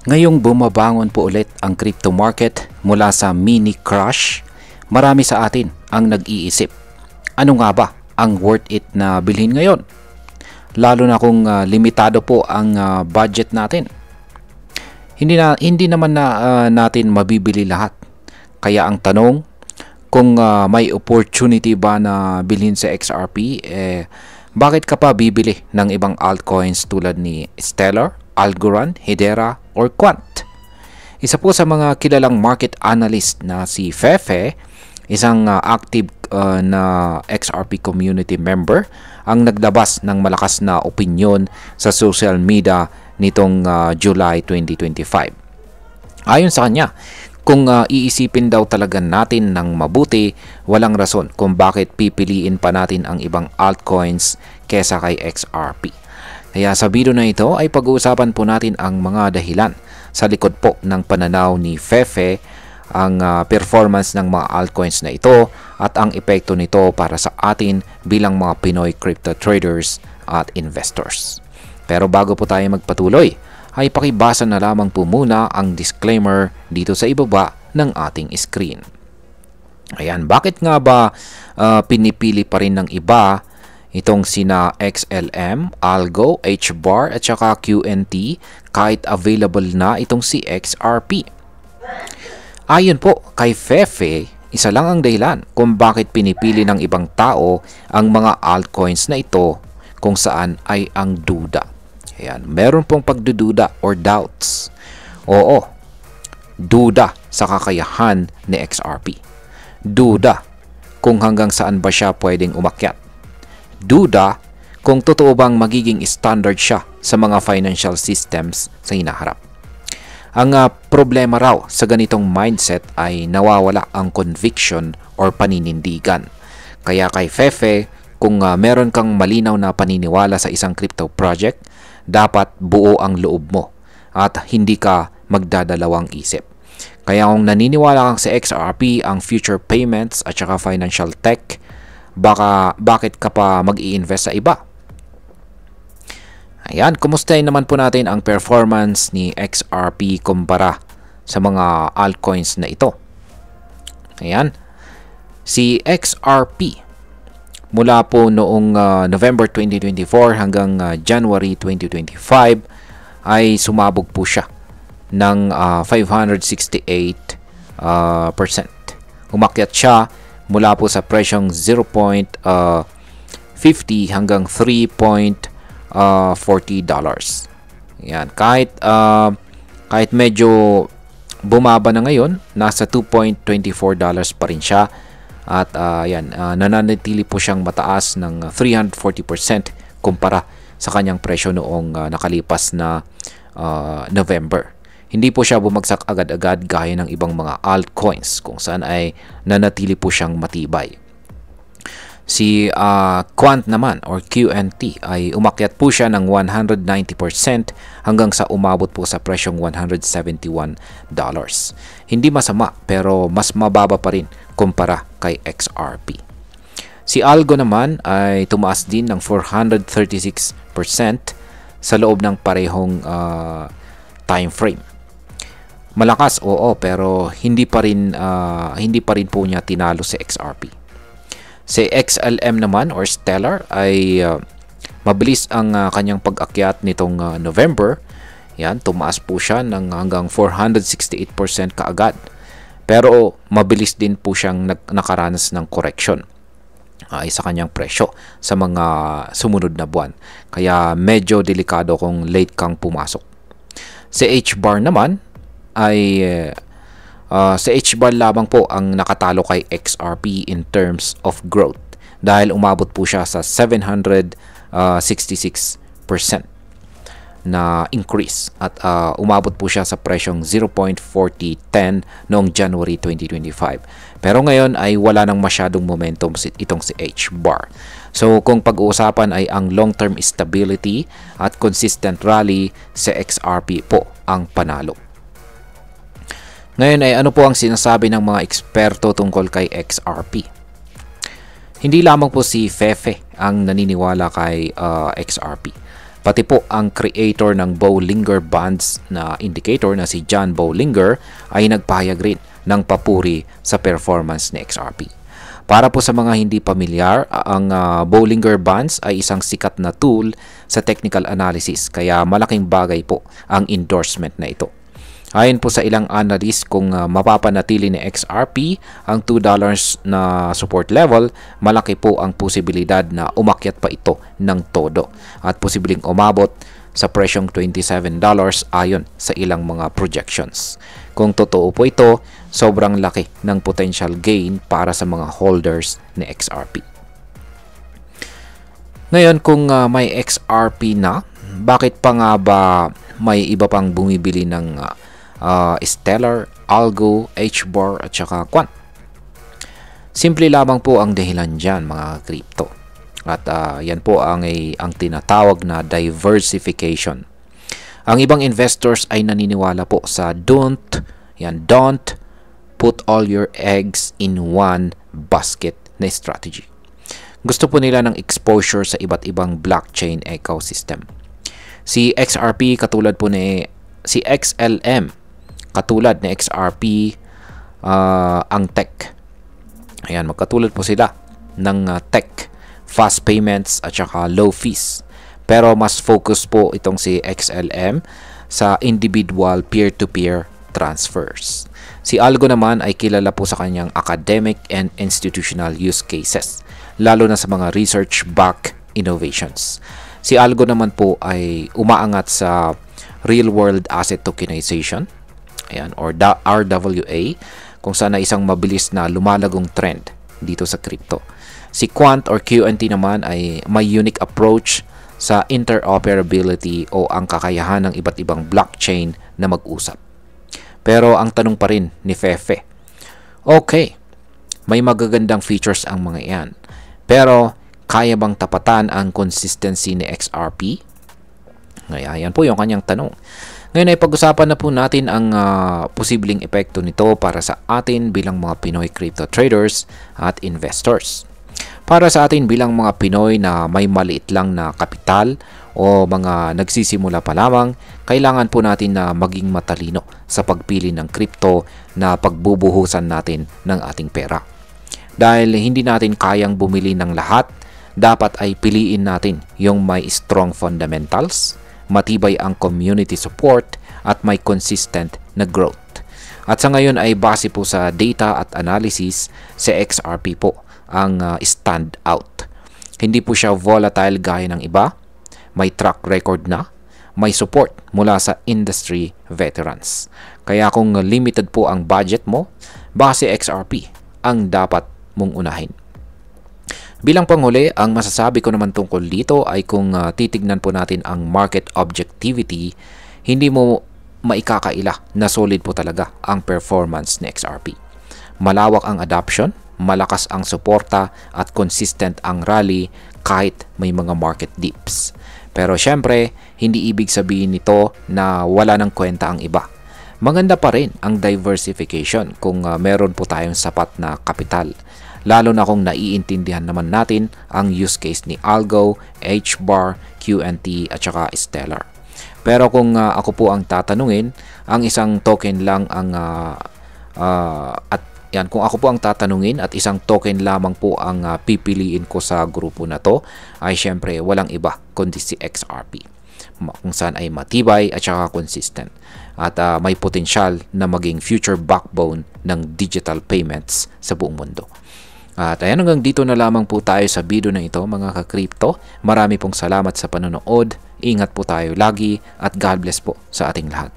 Ngayong bumabangon po ulit ang crypto market mula sa mini crash, marami sa atin ang nag-iisip. Ano nga ba ang worth it na bilhin ngayon? Lalo na kung limitado po ang budget natin. Hindi naman natin mabibili lahat. Kaya ang tanong, kung may opportunity ba na bilhin sa XRP, bakit ka pa bibili ng ibang altcoins tulad ni Stellar, Algorand, Hedera, or Quant? Isa po sa mga kilalang market analyst na si Fefe, isang active na XRP community member, ang naglabas ng malakas na opinyon sa social media nitong July 2025. Ayon sa kanya, kung iisipin daw talaga natin ng mabuti, walang rason kung bakit pipiliin pa natin ang ibang altcoins kesa kay XRP. Kaya sa video na ito ay pag-uusapan po natin ang mga dahilan sa likod po ng pananaw ni Fefe, ang performance ng mga altcoins na ito at ang epekto nito para sa atin bilang mga Pinoy crypto traders at investors. Pero bago po tayo magpatuloy, ay pakibasa na lamang po muna ang disclaimer dito sa ibaba ng ating screen. Ayan, bakit nga ba pinipili pa rin ng iba itong sina XLM, Algo, HBAR at saka QNT kahit available na itong si XRP? Ayon po kay Fefe, isa lang ang dahilan kung bakit pinipili ng ibang tao ang mga altcoins na ito kung saan ay ang duda. Ayan, meron pong pagdududa or doubts. Oo, duda sa kakayahan ni XRP. Duda kung hanggang saan ba siya pwedeng umakyat. Duda kung totoo bang magiging standard siya sa mga financial systems sa hinaharap. Ang problema raw sa ganitong mindset ay nawawala ang conviction or paninindigan. Kaya kay Fefe, kung meron kang malinaw na paniniwala sa isang crypto project, dapat buo ang loob mo at hindi ka magdadalawang isip. Kaya kung naniniwala kang sa XRP, ang future payments at saka financial tech, bakit ka pa mag-i-invest sa iba? Ayan, kumustahin naman po natin ang performance ni XRP kumpara sa mga altcoins na ito. Ayan, si XRP mula po noong November 2024 hanggang January 2025 ay sumabog po siya ng 568%. Umakyat siya mula po sa presyong 0.50 hanggang $3.40. Yan, kahit medyo bumaba na ngayon, nasa $2.24 pa rin siya. At nananatili po siyang mataas ng 340% kumpara sa kanyang presyo noong nakalipas na November. Hindi po siya bumagsak agad-agad gaya ng ibang mga altcoins kung saan ay nanatili po siyang matibay. Si Quant naman or QNT ay umakyat po siya ng 190% hanggang sa umabot po sa presyong $171. Hindi masama pero mas mababa pa rin kumpara kay XRP. Si Algo naman ay tumaas din ng 436% sa loob ng parehong time frame. Malakas, oo, pero hindi pa rin po niya tinalo si XRP. Si XLM naman or Stellar ay mabilis ang kanyang pag-akyat nitong November. Yan, tumaas po siya ng hanggang 468% kaagad. Pero mabilis din po siyang nakaranas ng correction sa kanyang presyo sa mga sumunod na buwan. Kaya medyo delikado kung late kang pumasok. Si HBAR naman ay sa HBAR lamang po ang nakatalo kay XRP in terms of growth dahil umabot po siya sa 766% na increase at umabot po siya sa presyong 0.4010 noong January 2025. Pero ngayon ay wala nang masyadong momentum itong si HBAR. So kung pag-uusapan ay ang long-term stability at consistent rally, sa XRP po ang panalo. Ngayon ay ano po ang sinasabi ng mga eksperto tungkol kay XRP? Hindi lamang po si Fefe ang naniniwala kay XRP. Pati po ang creator ng Bollinger Bands na indicator na si John Bollinger ay nagpahayag rin ng papuri sa performance ni XRP. Para po sa mga hindi pamilyar, ang Bollinger Bands ay isang sikat na tool sa technical analysis, kaya malaking bagay po ang endorsement na ito. Ayon po sa ilang analyst, kung mapapanatili ni XRP ang $2 na support level, malaki po ang posibilidad na umakyat pa ito ng todo at posibleng umabot sa presyong $27 ayon sa ilang mga projections. Kung totoo po ito, sobrang laki ng potential gain para sa mga holders ni XRP. Ngayon, kung may XRP na, bakit pa nga ba may iba pang bumibili ng Stellar, Algo, HBAR at saka Quant? Simple lamang po ang dahilan dyan, mga crypto. At yan po ang tinatawag na diversification. Ang ibang investors ay naniniwala po sa don't put all your eggs in one basket na strategy. Gusto po nila ng exposure sa iba't ibang blockchain ecosystem. Si XRP katulad po ni si XLM katulad ni XRP, ang tech. Ayan, magkatulad po sila ng tech, fast payments at saka low fees. Pero mas focus po itong si XLM sa individual peer-to-peer transfers. Si Algo naman ay kilala po sa kanyang academic and institutional use cases, lalo na sa mga research-backed innovations. Si Algo naman po ay umaangat sa real-world asset tokenization, ayan, or RWA, kung saan ay isang mabilis na lumalagong trend dito sa crypto. Si Quant or QNT naman ay may unique approach sa interoperability o ang kakayahan ng iba't ibang blockchain na mag-usap. Pero ang tanong pa rin ni Fefe, okay, may magagandang features ang mga yan, pero kaya bang tapatan ang consistency ni XRP? Ngayon po yung kanyang tanong. Ngayon ay pag-usapan na po natin ang posibleng epekto nito para sa atin bilang mga Pinoy crypto traders at investors. Para sa atin bilang mga Pinoy na may maliit lang na kapital o mga nagsisimula pa lamang, kailangan po natin na maging matalino sa pagpili ng crypto na pagbubuhusan natin ng ating pera. Dahil hindi natin kayang bumili ng lahat, dapat ay piliin natin yung may strong fundamentals, matibay ang community support at may consistent na growth. At sa ngayon ay base po sa data at analysis, si XRP po ang stand out. Hindi po siya volatile gaya ng iba, may track record na, may support mula sa industry veterans. Kaya kung limited po ang budget mo, base XRP ang dapat mong unahin. Bilang panghuli, ang masasabi ko naman tungkol dito ay kung titignan po natin ang market objectivity, hindi mo maikakaila na solid po talaga ang performance ni XRP. Malawak ang adoption, malakas ang suporta at consistent ang rally kahit may mga market dips. Pero syempre, hindi ibig sabihin nito na wala ng kwenta ang iba. Maganda pa rin ang diversification kung meron po tayong sapat na kapital. Lalo na kung naiintindihan naman natin ang use case ni Algo, HBAR, QNT at saka Stellar. Pero kung ako po ang tatanungin, ang isang token lang ang kung ako po ang tatanungin at isang token lamang po ang pipiliin ko sa grupo na to, ay syempre walang iba kundi si XRP, kung saan ay matibay at saka consistent at may potensyal na maging future backbone ng digital payments sa buong mundo. At ayan, hanggang dito na lamang po tayo sa video na ito, mga ka-crypto. Marami pong salamat sa panonood. Ingat po tayo lagi at God bless po sa ating lahat.